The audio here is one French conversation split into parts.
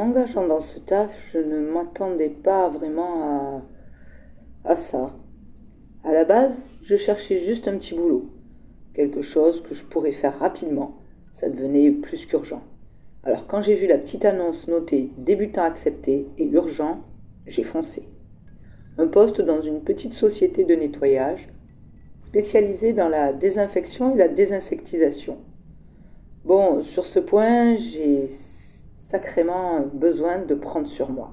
m'engageant dans ce taf, je ne m'attendais pas vraiment à ça. À la base, je cherchais juste un petit boulot, quelque chose que je pourrais faire rapidement. Ça devenait plus qu'urgent. Alors quand j'ai vu la petite annonce notée débutant accepté et urgent, j'ai foncé. Un poste dans une petite société de nettoyage, spécialisée dans la désinfection et la désinsectisation. Bon, sur ce point, j'ai sacrément besoin de prendre sur moi,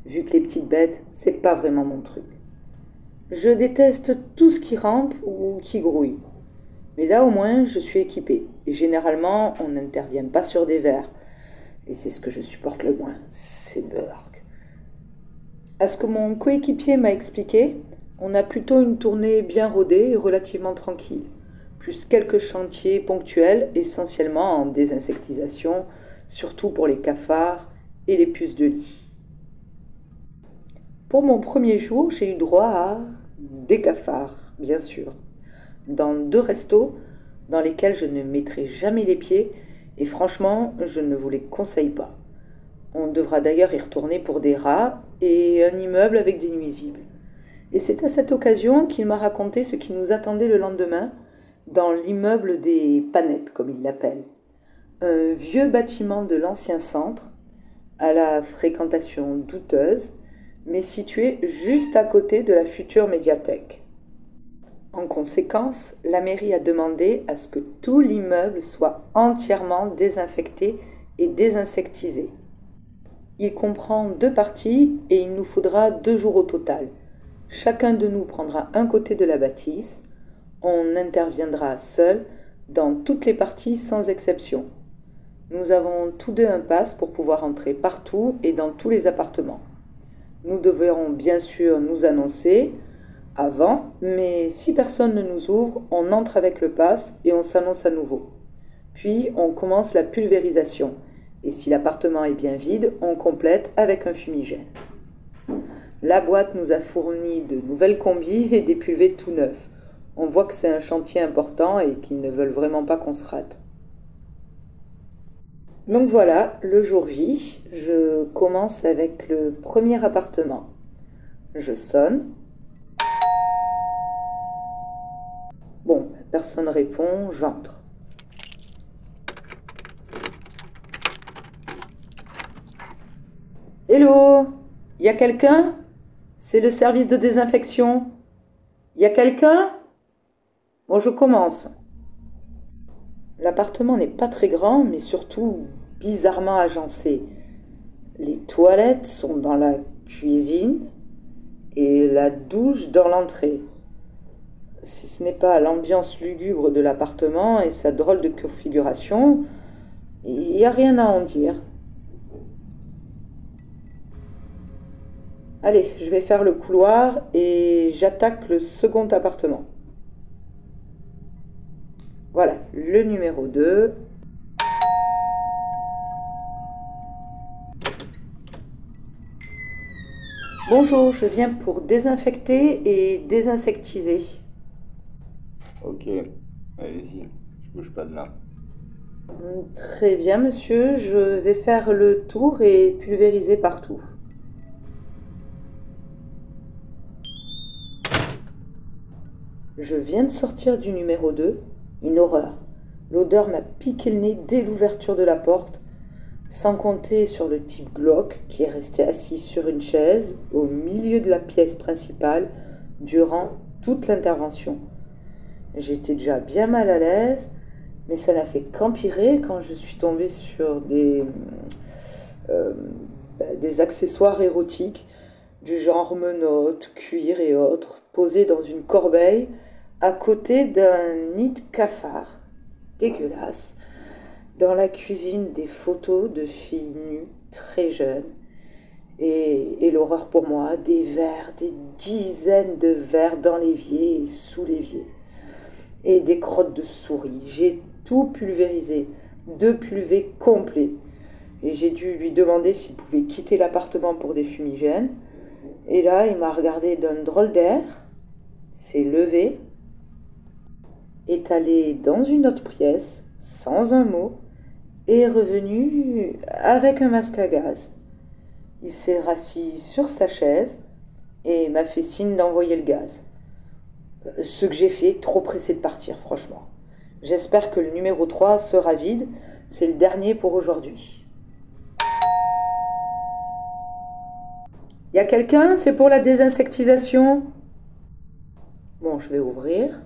vu que les petites bêtes, c'est pas vraiment mon truc. Je déteste tout ce qui rampe ou qui grouille. Mais là au moins, je suis équipée. Et généralement, on n'intervient pas sur des vers. Et c'est ce que je supporte le moins, ces burks. À ce que mon coéquipier m'a expliqué, on a plutôt une tournée bien rodée et relativement tranquille, plus quelques chantiers ponctuels, essentiellement en désinsectisation, surtout pour les cafards et les puces de lit. Pour mon premier jour, j'ai eu droit à des cafards, bien sûr, dans 2 restos dans lesquels je ne mettrai jamais les pieds et franchement, je ne vous les conseille pas. On devra d'ailleurs y retourner pour des rats et un immeuble avec des nuisibles. Et c'est à cette occasion qu'il m'a raconté ce qui nous attendait le lendemain dans l'immeuble des Panettes, comme il l'appelle. Un vieux bâtiment de l'ancien centre, à la fréquentation douteuse, mais situé juste à côté de la future médiathèque. En conséquence, la mairie a demandé à ce que tout l'immeuble soit entièrement désinfecté et désinsectisé. Il comprend 2 parties et il nous faudra 2 jours au total. Chacun de nous prendra un côté de la bâtisse. On interviendra seul dans toutes les parties sans exception. Nous avons tous 2 un pass pour pouvoir entrer partout et dans tous les appartements. Nous devrons bien sûr nous annoncer avant, mais si personne ne nous ouvre, on entre avec le pass et on s'annonce à nouveau. Puis on commence la pulvérisation, et si l'appartement est bien vide, on complète avec un fumigène. La boîte nous a fourni de nouvelles combis et des pulvés tout neufs. On voit que c'est un chantier important et qu'ils ne veulent vraiment pas qu'on se rate. Donc voilà, le jour J, je commence avec le premier appartement. Je sonne. Bon, personne répond, j'entre. Hello, y a quelqu'un? C'est le service de désinfection. Y a quelqu'un? Bon, je commence. L'appartement n'est pas très grand, mais surtout bizarrement agencé. Les toilettes sont dans la cuisine et la douche dans l'entrée. Si ce n'est pas l'ambiance lugubre de l'appartement et sa drôle de configuration, il n'y a rien à en dire. Allez, je vais faire le couloir et j'attaque le second appartement. Voilà, le numéro 2. Bonjour, je viens pour désinfecter et désinsectiser. Ok, allez-y, je bouge pas de là. Très bien, monsieur, je vais faire le tour et pulvériser partout. Je viens de sortir du numéro 2, une horreur. L'odeur m'a piqué le nez dès l'ouverture de la porte, sans compter sur le type glauque qui est resté assis sur une chaise au milieu de la pièce principale durant toute l'intervention. J'étais déjà bien mal à l'aise, mais ça n'a fait qu'empirer quand je suis tombée sur des accessoires érotiques du genre menottes, cuir et autres, posés dans une corbeille à côté d'un nid de cafard. Dégueulasse. Dans la cuisine, des photos de filles nues, très jeunes. Et l'horreur pour moi, des verres, des dizaines de verres dans l'évier et sous l'évier. Et des crottes de souris. J'ai tout pulvérisé, 2 pulvés complets. Et j'ai dû lui demander s'il pouvait quitter l'appartement pour des fumigènes. Et là, il m'a regardé d'un drôle d'air, s'est levé, est allé dans une autre pièce, sans un mot, et est revenu avec un masque à gaz. Il s'est rassis sur sa chaise et m'a fait signe d'envoyer le gaz. Ce que j'ai fait, trop pressé de partir, franchement. J'espère que le numéro 3 sera vide. C'est le dernier pour aujourd'hui. Y a quelqu'un? C'est pour la désinsectisation? Bon, je vais ouvrir.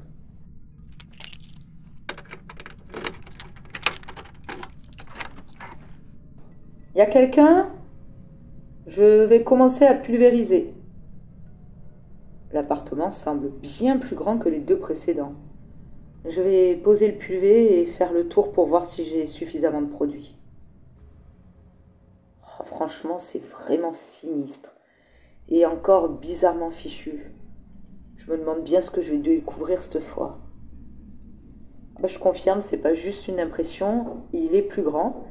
Y a quelqu'un? Je vais commencer à pulvériser. L'appartement semble bien plus grand que les deux précédents. Je vais poser le pulvé et faire le tour pour voir si j'ai suffisamment de produits. Oh, franchement, c'est vraiment sinistre. Et encore bizarrement fichu. Je me demande bien ce que je vais découvrir cette fois. Je confirme, c'est pas juste une impression, il est plus grand.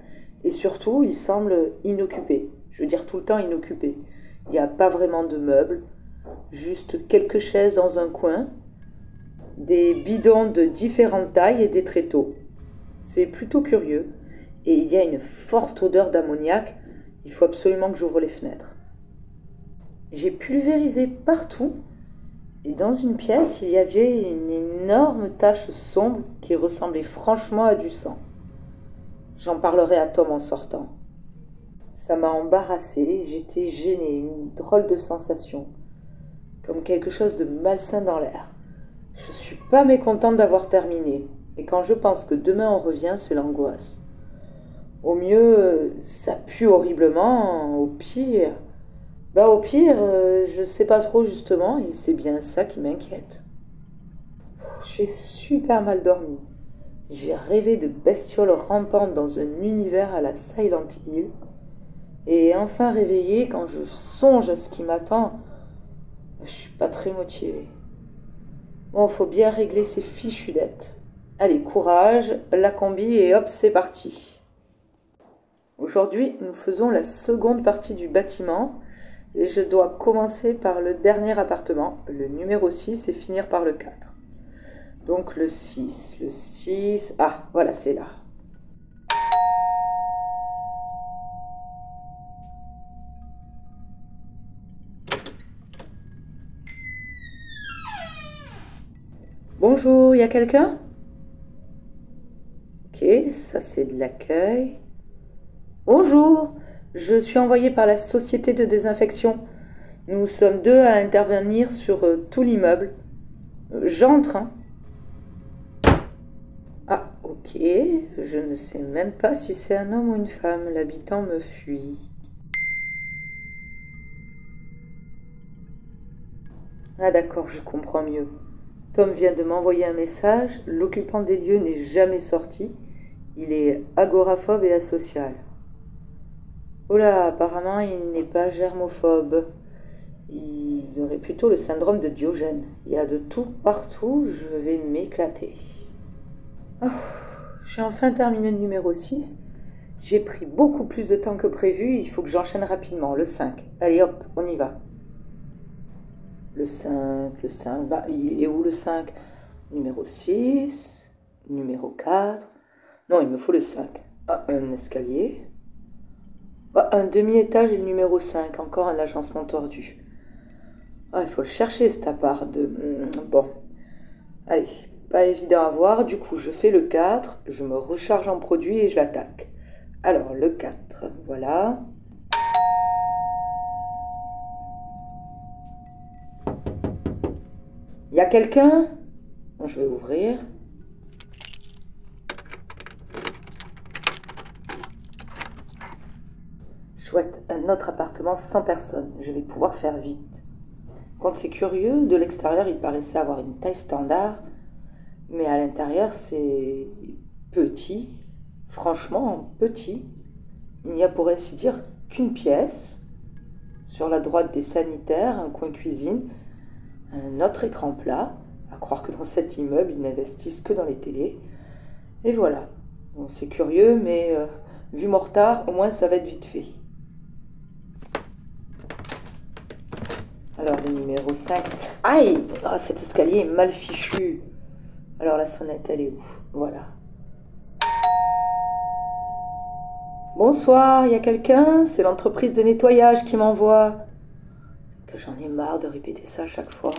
Et surtout, il semble inoccupé. Je veux dire tout le temps inoccupé. Il n'y a pas vraiment de meubles, juste quelques chaises dans un coin, des bidons de différentes tailles et des tréteaux. C'est plutôt curieux. Et il y a une forte odeur d'ammoniac. Il faut absolument que j'ouvre les fenêtres. J'ai pulvérisé partout. Et dans une pièce, il y avait une énorme tache sombre qui ressemblait franchement à du sang. J'en parlerai à Tom en sortant. Ça m'a embarrassée, j'étais gênée, une drôle de sensation, comme quelque chose de malsain dans l'air. Je suis pas mécontente d'avoir terminé, et quand je pense que demain on revient, c'est l'angoisse. Au mieux, ça pue horriblement, au pire... je sais pas trop justement, et c'est bien ça qui m'inquiète. J'ai super mal dormi. J'ai rêvé de bestioles rampantes dans un univers à la Silent Hill. Et enfin réveillée, quand je songe à ce qui m'attend, je suis pas très motivée. Bon, faut bien régler ces fichues dettes. Allez, courage, la combi et hop, c'est parti. Aujourd'hui, nous faisons la seconde partie du bâtiment. Et je dois commencer par le dernier appartement, le numéro 6, et finir par le 4. Donc le 6... Ah, voilà, c'est là. Bonjour, y a quelqu'un? Ok, ça c'est de l'accueil. Bonjour, je suis envoyée par la société de désinfection. Nous sommes deux à intervenir sur tout l'immeuble. J'entre, hein. Ah, ok, je ne sais même pas si c'est un homme ou une femme. L'habitant me fuit. Ah d'accord, je comprends mieux. Tom vient de m'envoyer un message. L'occupant des lieux n'est jamais sorti. Il est agoraphobe et asocial. Oh là, apparemment il n'est pas germophobe. Il aurait plutôt le syndrome de Diogène. Il y a de tout partout, je vais m'éclater. Oh, j'ai enfin terminé le numéro 6. J'ai pris beaucoup plus de temps que prévu, il faut que j'enchaîne rapidement. Le 5. Allez hop, on y va. Le 5, bah, il est où le 5? Numéro 6, numéro 4. Non, il me faut le 5. Ah, un escalier. Ah, un demi-étage et le numéro 5. Encore un agencement tordu. Ah, il faut le chercher cet appart de... Bon. Allez, pas évident à voir. Du coup, je fais le 4. Je me recharge en produit et je l'attaque. Alors, le 4. Voilà. Y a quelqu'un? Bon, je vais ouvrir. Chouette, un autre appartement sans personne. Je vais pouvoir faire vite. Quand c'est curieux, de l'extérieur, il paraissait avoir une taille standard, mais à l'intérieur, c'est petit, franchement petit. Il n'y a pour ainsi dire qu'une pièce. Sur la droite, des sanitaires, un coin cuisine, un autre écran plat. À croire que dans cet immeuble, ils n'investissent que dans les télés. Et voilà. Bon, c'est curieux, mais vu mon retard, au moins ça va être vite fait. Alors, le numéro 5. Aïe! Oh, cet escalier est mal fichu. Alors, la sonnette, elle est où? Voilà. Bonsoir, il y a quelqu'un? C'est l'entreprise de nettoyage qui m'envoie. Que j'en ai marre de répéter ça à chaque fois.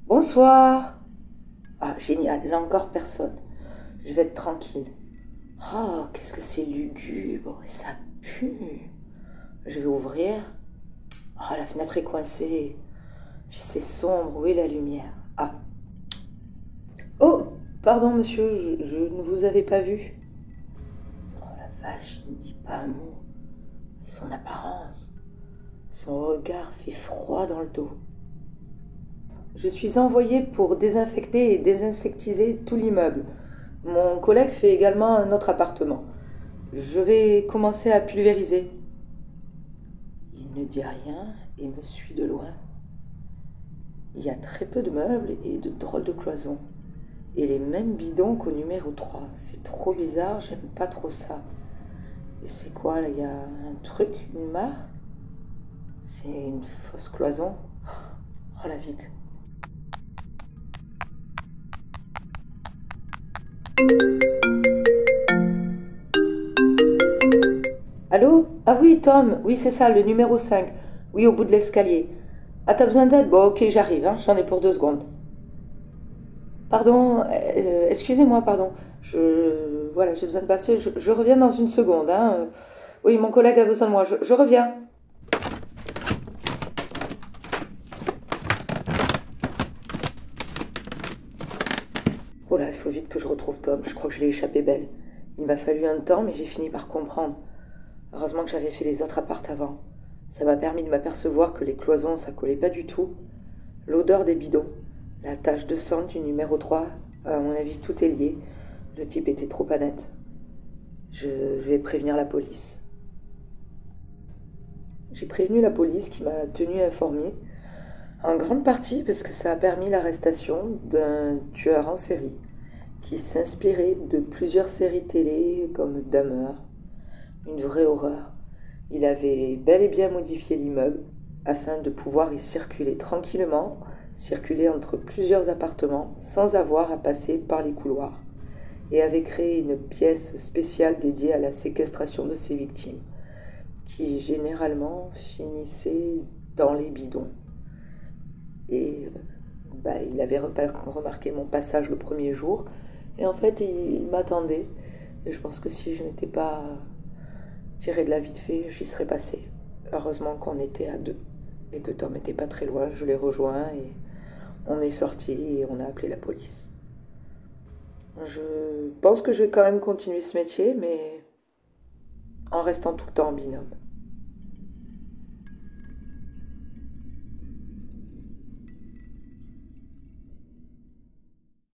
Bonsoir. Ah, génial, là encore personne. Je vais être tranquille. Oh, qu'est-ce que c'est lugubre, ça pue. Je vais ouvrir. Oh, la fenêtre est coincée. C'est sombre, où est la lumière? Ah. Oh, pardon monsieur, je ne vous avais pas vu. Oh la vache, il ne dit pas un mot. Et son apparence, son regard fait froid dans le dos. Je suis envoyé pour désinfecter et désinsectiser tout l'immeuble. Mon collègue fait également un autre appartement. Je vais commencer à pulvériser. Il ne dit rien et me suit de loin. Il y a très peu de meubles et de drôles de cloisons. Et les mêmes bidons qu'au numéro 3. C'est trop bizarre, j'aime pas trop ça. Et c'est quoi là? Il y a un truc, une marque? C'est une fausse cloison. Oh la vite. Allô? Ah oui, Tom, oui c'est ça, le numéro 5. Oui, au bout de l'escalier. Ah, t'as besoin d'aide? Bon, ok, j'arrive, hein, j'en ai pour 2 secondes. Pardon, excusez-moi, pardon. Voilà, j'ai besoin de passer. Je reviens dans une seconde, hein. Oui, mon collègue a besoin de moi. Je reviens. Oh là, il faut vite que je retrouve Tom. Je crois que je l'ai échappé belle. Il m'a fallu un temps, mais j'ai fini par comprendre. Heureusement que j'avais fait les autres apparts avant. Ça m'a permis de m'apercevoir que les cloisons, ça collait pas du tout. L'odeur des bidons, la tache de sang du numéro 3, à mon avis, tout est lié. Le type était trop honnête. Je vais prévenir la police. J'ai prévenu la police qui m'a tenu informée, en grande partie parce que ça a permis l'arrestation d'un tueur en série qui s'inspirait de plusieurs séries télé comme Dahmer. Une vraie horreur. Il avait bel et bien modifié l'immeuble afin de pouvoir y circuler tranquillement, circuler entre plusieurs appartements sans avoir à passer par les couloirs, et avait créé une pièce spéciale dédiée à la séquestration de ses victimes, qui généralement finissait dans les bidons. Et il avait remarqué mon passage le premier jour, et en fait il m'attendait, et je pense que si je n'étais pas tirée de la vite fait, j'y serais passée. Heureusement qu'on était à 2, et que Tom n'était pas très loin, je l'ai rejoint, et on est sorti, et on a appelé la police. Je pense que je vais quand même continuer ce métier, mais en restant tout le temps en binôme.